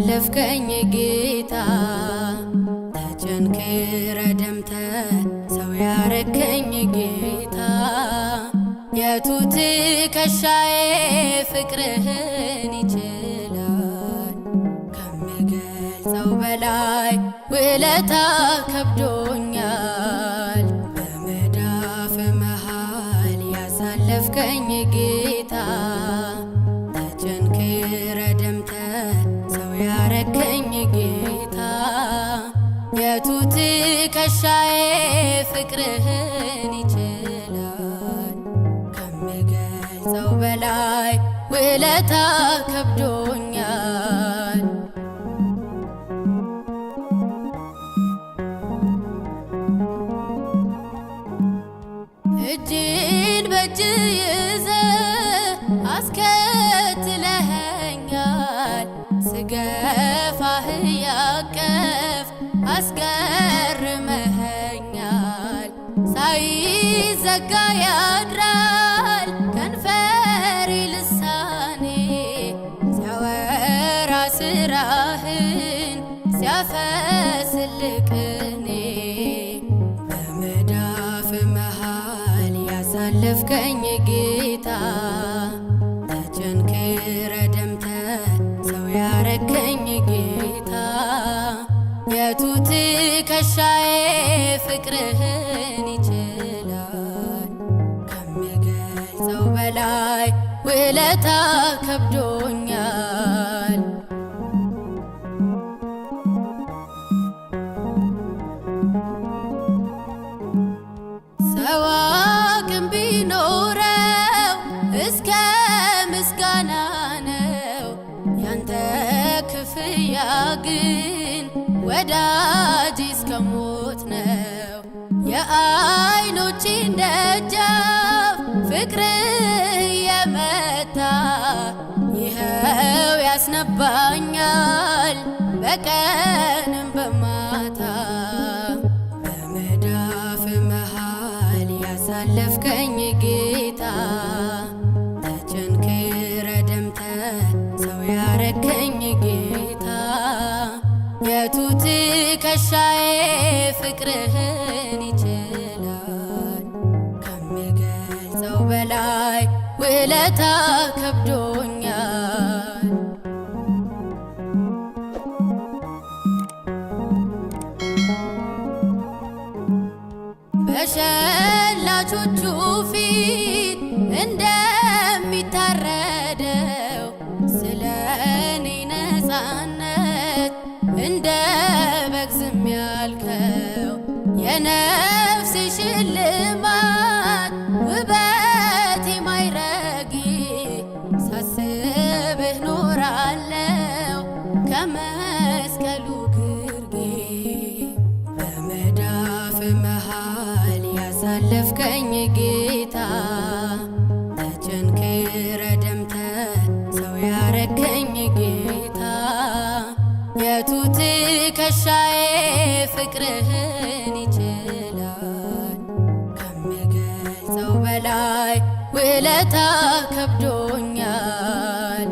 ያሳለፍከኝ ጌታ ተቸንክረ ደምተ ሰው ያረከኝ ጌታ የቱ ትከሻዬ ፍቅርህን ይችላል ከምገልጸው በላይ ውለታ ከብዶኛል በመዳፍ መሃል ያሳለፍከኝ ጌታ ተቸንክረ ደምተ ሰው ያረከኝ ጌታ የቱ ትከሻዬ ፍቅርህን ይችላል ከምገልጸው በላይ ውለታ ከብዶኛል እጅን በእጅ ይዘህ አስከትለኸኛል ስገፋህ ያቀፍ አስገርመኸኛል ሳይዘጋ ያድራል ከንፈሬ ልሳኔ ሲያወራ ስራህን ሲያፈስልህ ቅኔ በመዳፍ መሃል ያሳለፍከኝ ጌታ ተቸንክረ ደምተ ሰው ያረከኝ ጌታ የቱ ትከሻዬ ፍቅርህን ይችላል ከምገልጸው በላይ ውለታ ከብዶኛል ሰው አቅም ቢኖረው እስከ ምስጋና ነው ያንተ ክፍያ ግን ወዳጅ እስከ ሞት ነው የዓይኖቼን ደጃፍ ፍቅርህ የመታ ይኸው ያስነባኛል በቀንም በማታ በመዳፍ መሃል ያሳለፍከኝ ጌታ ተቸንክረ ደምተ ሰው ያረከኝ ጌታ የቱ ትከሻዬ ፍቅርህን ይችላል ከምገልጸው በላይ ውለታ ከብዶኛል በሸላቾቹ ፊት እንደሚታረደው ስለ እኔ ነፃነት እንደ በግ ዝም ያልከው የነፍሴ ሽልማት ውበቴ ማይረጌ ሳስብህ ኖራለው ከመስቀሉ ግርጌ በመዳፍ መሃል ያሳለፍከኝ ጌታ ተቸንክረ ደምተ ሰው ያረከኝ ጌታ የቱ ትከሻዬ ፍቅርህን ይችላል ከምገልጸው በላይ ውለታ ከብዶኛል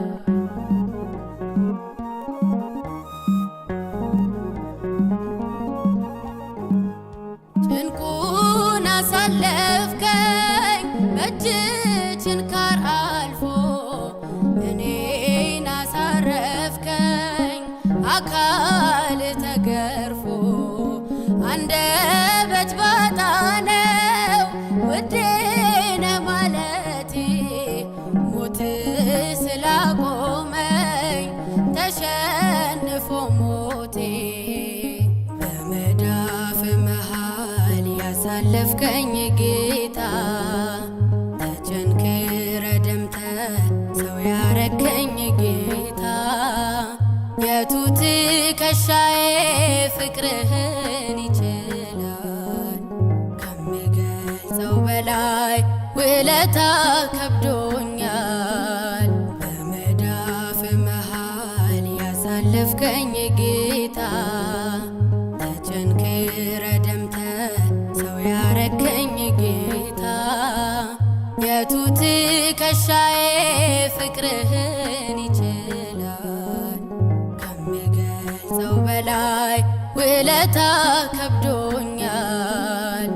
ጭንቁን አሳለፍከኝ በእጅ ችንካር አልፎ እኔን አሳረፍከኝ አካል ተገርፎ አንደበት ባጣ ነው ውዴ ነህ ማለቴ ሞት ስላቆመኝ ተሸንፎ ሞቴ በመዳፍ መሃል ያሳለፍከኝ ጌታ ተቸንክረ ደምተ ሰው ያረከኝ ጌታ የቱ ትከሻዬ ፍቅርህን ይችላል ከምገልጸው በላይ ውለታ ከብዶኛል በመዳፍ መሃል ያሳለፍከኝ ጌታ ተቸንክረ ደምተ ሰው ያረከኝ ጌታ የቱ ትከሻዬ ፍቅርህን ይችላል በላይ ውለታ ከብዶኛል።